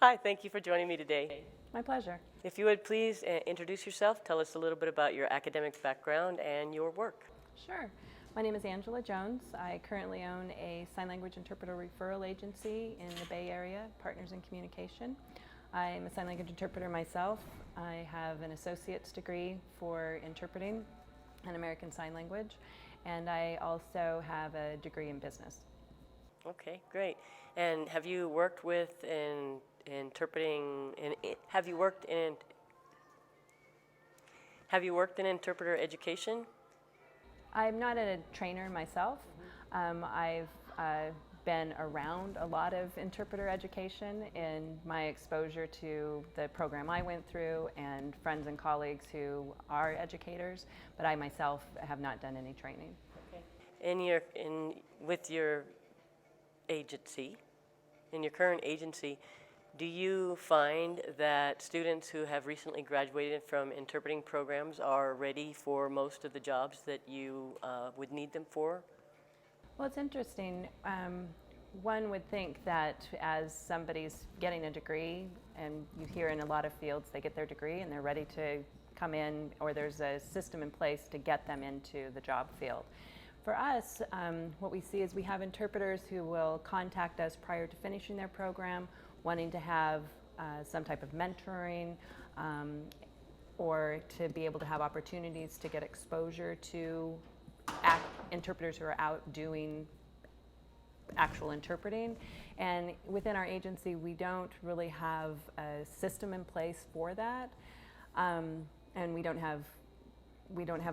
Hi, thank you for joining me today. My pleasure. If you would please introduce yourself, tell us a little bit about your academic background and your work. Sure. My name is Angela Jones. I currently own a sign language interpreter referral agency in the Bay Area, Partners in Communication. I'm a sign language interpreter myself. I have an associate's degree for interpreting and American Sign Language, and I also have a degree in business. Okay, great. And have you worked with have you worked in interpreter education? I'm not a trainer myself. I've been around a lot of interpreter education in my exposure to the program I went through and friends and colleagues who are educators, but I myself have not done any training. Okay. With your agency, in your current agency, do you find that students who have recently graduated from interpreting programs are ready for most of the jobs that you would need them for? Well, it's interesting. One would think that as somebody's getting a degree, and you hear in a lot of fields they get their degree and they're ready to come in, or there's a system in place to get them into the job field. For us, what we see is we have interpreters who will contact us prior to finishing their program, wanting to have some type of mentoring or to be able to have opportunities to get exposure to interpreters who are out doing actual interpreting. And within our agency, we don't really have a system in place for that, and we don't have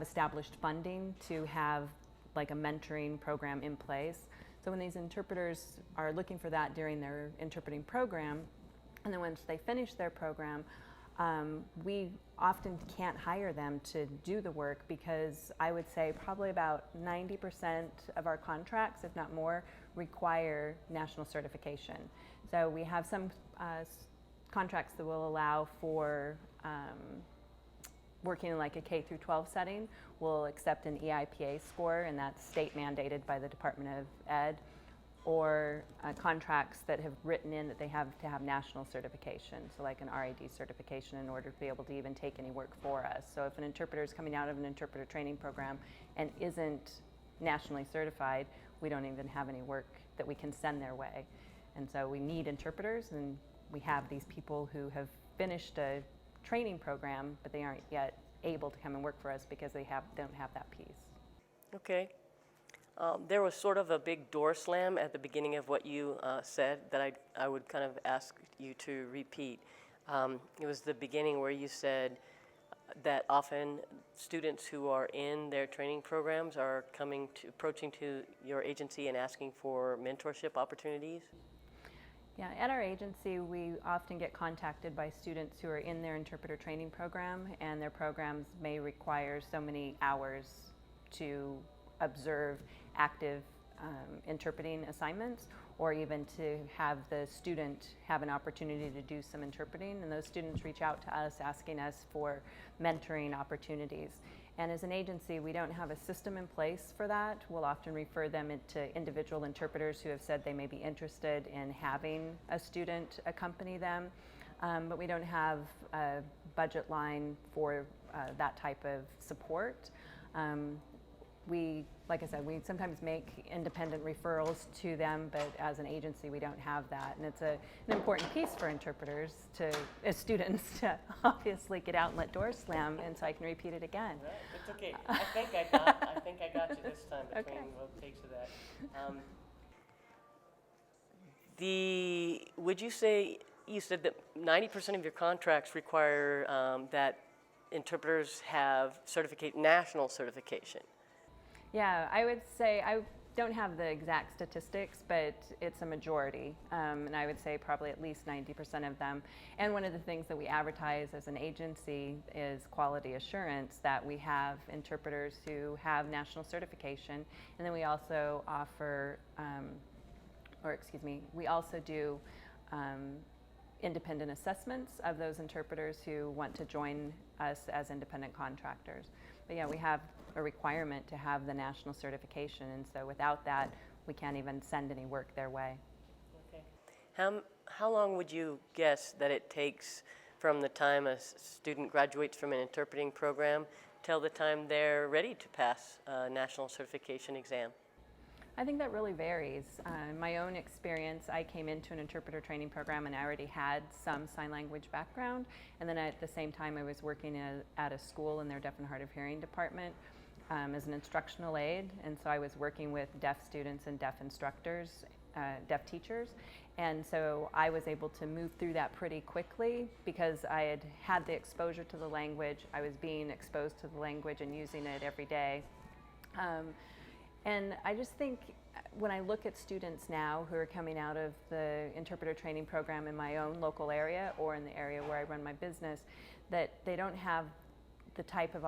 established funding to have like a mentoring program in place. So when these interpreters are looking for that during their interpreting program, and then once they finish their program, we often can't hire them to do the work because I would say probably about 90% of our contracts, if not more, require national certification. So we have some contracts that will allow for working in like a K through 12 setting. We'll accept an EIPA score, and that's state mandated by the Department of Ed, or contracts that have written in that they have to have national certification, so like an RAD certification in order to be able to even take any work for us. So if an interpreter is coming out of an interpreter training program and isn't nationally certified, we don't even have any work that we can send their way. And so we need interpreters, and we have these people who have finished a training program, but they aren't yet able to come and work for us because they don't have that piece. Okay. There was sort of a big door slam at the beginning of what you said that I would kind of ask you to repeat. It was the beginning where you said that often students who are in their training programs are approaching to your agency and asking for mentorship opportunities. Yeah, at our agency, we often get contacted by students who are in their interpreter training program, and their programs may require so many hours to observe active interpreting assignments, or even to have the student have an opportunity to do some interpreting. And those students reach out to us asking us for mentoring opportunities. And as an agency, we don't have a system in place for that. We'll often refer them to individual interpreters who have said they may be interested in having a student accompany them, but we don't have a budget line for that type of support. Like I said, we sometimes make independent referrals to them, but as an agency, we don't have that. And it's an important piece for interpreters as students to obviously get out and let doors slam, and so I can repeat it again. Right, it's okay. I think I got you this time between Okay. both takes of that. Would you say, you said that 90% of your contracts require that interpreters have national certification. Yeah, I would say I don't have the exact statistics, but it's a majority, and I would say probably at least 90% of them. And one of the things that we advertise as an agency is quality assurance, that we have interpreters who have national certification, and then we also offer, we also do independent assessments of those interpreters who want to join us as independent contractors. But yeah, we have a requirement to have the national certification, and so without that, we can't even send any work their way. Okay. how long would you guess that it takes from the time a student graduates from an interpreting program till the time they're ready to pass a national certification exam? I think that really varies. In my own experience, I came into an interpreter training program and I already had some sign language background. And then at the same time, I was working at a school in their deaf and hard of hearing department as an instructional aide. And so I was working with deaf students and deaf instructors, deaf teachers. And so I was able to move through that pretty quickly because I had had the exposure to the language. I was being exposed to the language and using it every day. And I just think when I look at students now who are coming out of the interpreter training program in my own local area or in the area where I run my business, that they don't have the type of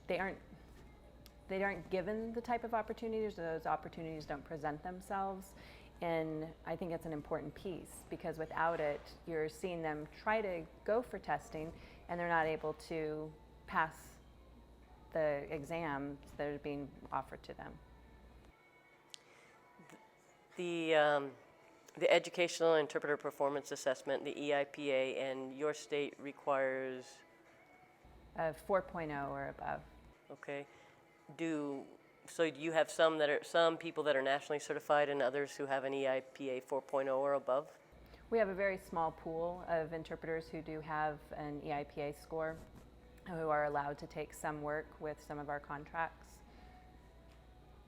they aren't given the type of opportunities, or those opportunities don't present themselves. And I think it's an important piece because without it, you're seeing them try to go for testing and they're not able to pass the exams that are being offered to them. The Educational Interpreter Performance Assessment, the EIPA, and your state requires? 4.0 or above. Okay. So you have some people that are nationally certified and others who have an EIPA 4.0 or above? We have a very small pool of interpreters who do have an EIPA score, who are allowed to take some work with some of our contracts.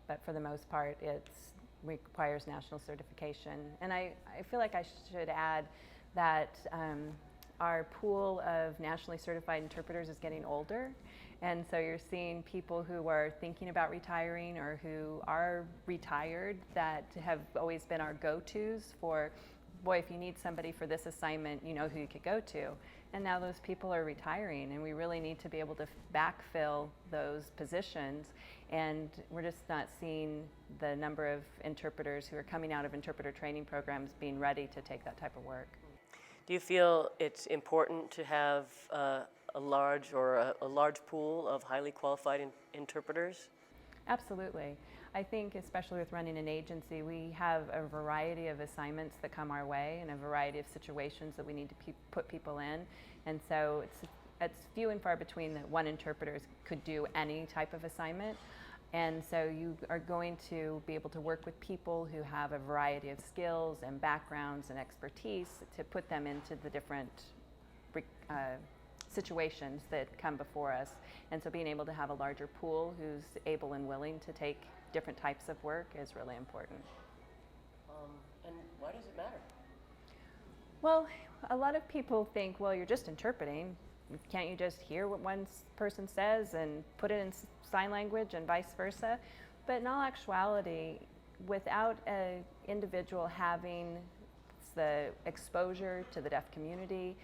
But for the most part, it requires national certification. And I feel like I should add that our pool of nationally certified interpreters is getting older. And so you're seeing people who are thinking about retiring or who are retired that have always been our go-tos for, boy, if you need somebody for this assignment, you know who you could go to. And now those people are retiring and we really need to be able to backfill those positions. And we're just not seeing the number of interpreters who are coming out of interpreter training programs being ready to take that type of work. Do you feel it's important to have a large pool of highly qualified interpreters? Absolutely. I think especially with running an agency, we have a variety of assignments that come our way and a variety of situations that we need to put people in. And so it's few and far between that one interpreter could do any type of assignment. And so you are going to be able to work with people who have a variety of skills and backgrounds and expertise to put them into the different situations that come before us. And so being able to have a larger pool who's able and willing to take different types of work is really important. And why does it matter? Well, a lot of people think, well, you're just interpreting. Can't you just hear what one person says and put it in sign language and vice versa? But in all actuality, without an individual having the exposure to the deaf community,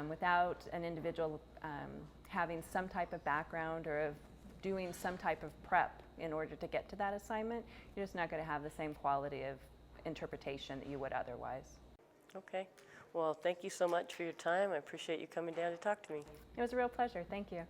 without an individual having some type of background or of doing some type of prep in order to get to that assignment, you're just not going to have the same quality of interpretation that you would otherwise. Okay. Well, thank you so much for your time. I appreciate you coming down to talk to me. It was a real pleasure. Thank you.